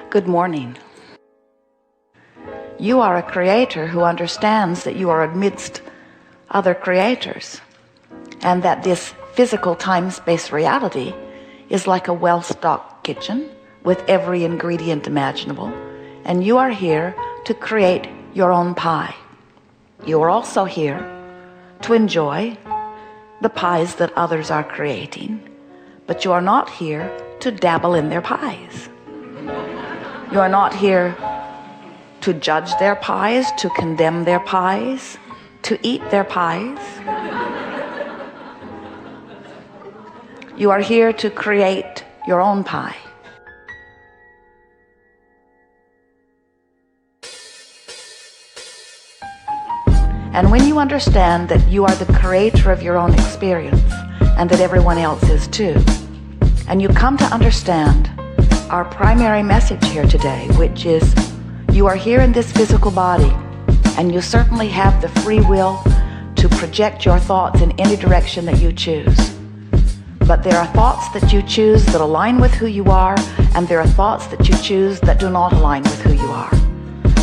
Good morning. You are a creator who understands that you are amidst other creators, and that this physical time-space reality is like a well-stocked kitchen with every ingredient imaginable, and you are here to create your own pie. You are also here to enjoy the pies that others are creating, but you are not here to dabble in their pies. You are not here to judge their pies, to condemn their pies, to eat their pies. You are here to create your own pie. And when you understand that you are the creator of your own experience, and that everyone else is too, and you come to understand our primary message here today, which is you are here in this physical body, and you certainly have the free will to project your thoughts in any direction that you choose. But there are thoughts that you choose that align with who you are, and there are thoughts that you choose that do not align with who you are.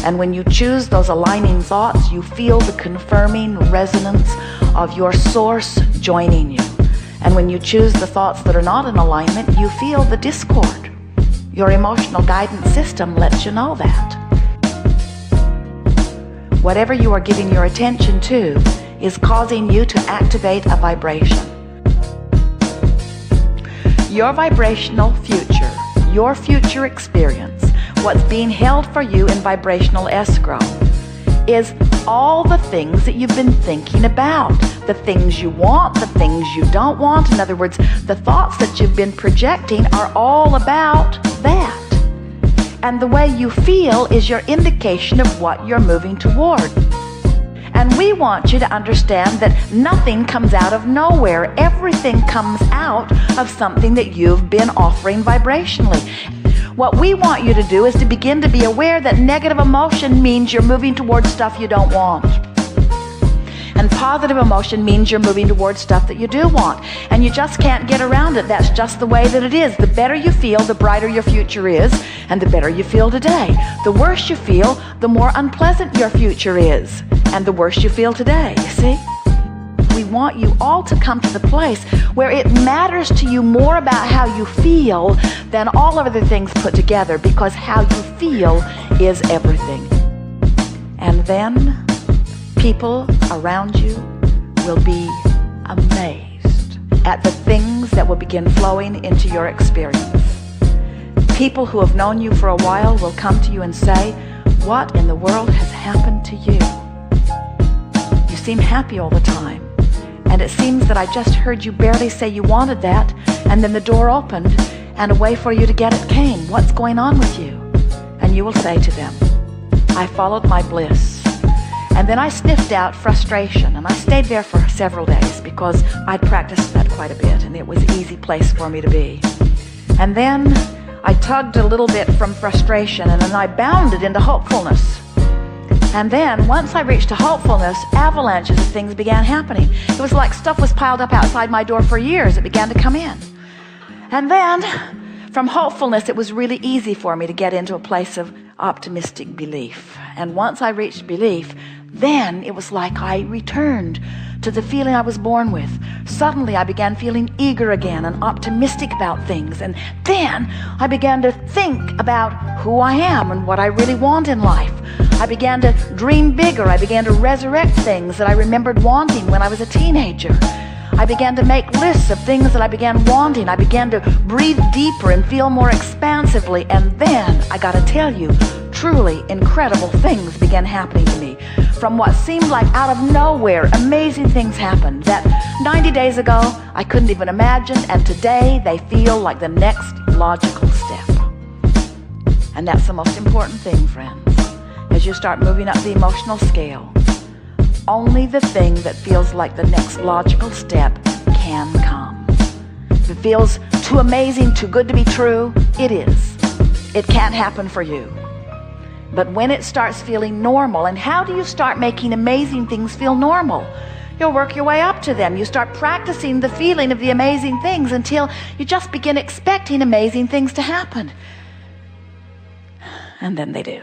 And when you choose those aligning thoughts, you feel the confirming resonance of your source joining you. And when you choose the thoughts that are not in alignment, you feel the discord. Your emotional guidance system lets you know that. Whatever you are giving your attention to is causing you to activate a vibration. Your vibrational future, your future experience, what's being held for you in vibrational escrow, is all the things that you've been thinking about, the things you want, the things you don't want. In other words, the thoughts that you've been projecting are all about that. And the way you feel is your indication of what you're moving toward. And we want you to understand that nothing comes out of nowhere. Everything comes out of something that you've been offering vibrationally. What we want you to do is to begin to be aware that negative emotion means you're moving towards stuff you don't want. And positive emotion means you're moving towards stuff that you do want. And you just can't get around it. That's just the way that it is. The better you feel, the brighter your future is, and the better you feel today. The worse you feel, the more unpleasant your future is, and the worse you feel today, you see? We want you all to come to the place where it matters to you more about how you feel than all other things put together, because how you feel is everything. And then people around you will be amazed at the things that will begin flowing into your experience. People who have known you for a while will come to you and say, "What in the world has happened to you? You seem happy all the time. And it seems that I just heard you barely say you wanted that, and then the door opened, and a way for you to get it came. What's going on with you?" And you will say to them, "I followed my bliss. And then I sniffed out frustration, and I stayed there for several days because I'd practiced that quite a bit, and it was an easy place for me to be. And then I tugged a little bit from frustration, and then I bounded into hopefulness. And then once I reached to hopefulness, avalanches of things began happening. It was like stuff was piled up outside my door for years. It began to come in. And then from hopefulness, it was really easy for me to get into a place of optimistic belief. And once I reached belief, then it was like I returned to the feeling I was born with. Suddenly I began feeling eager again and optimistic about things. And then I began to think about who I am and what I really want in life. I began to dream bigger. I began to resurrect things that I remembered wanting when I was a teenager. I began to make lists of things that I began wanting. I began to breathe deeper and feel more expansively. And then, I gotta tell you, truly incredible things began happening to me. From what seemed like out of nowhere, amazing things happened that 90 days ago I couldn't even imagine, and today they feel like the next logical step. And that's the most important thing, friends. As you start moving up the emotional scale, only the thing that feels like the next logical step can come. If it feels too amazing, too good to be true, it is. It can't happen for you. But when it starts feeling normal, and how do you start making amazing things feel normal? You'll work your way up to them. You start practicing the feeling of the amazing things until you just begin expecting amazing things to happen. and then they do.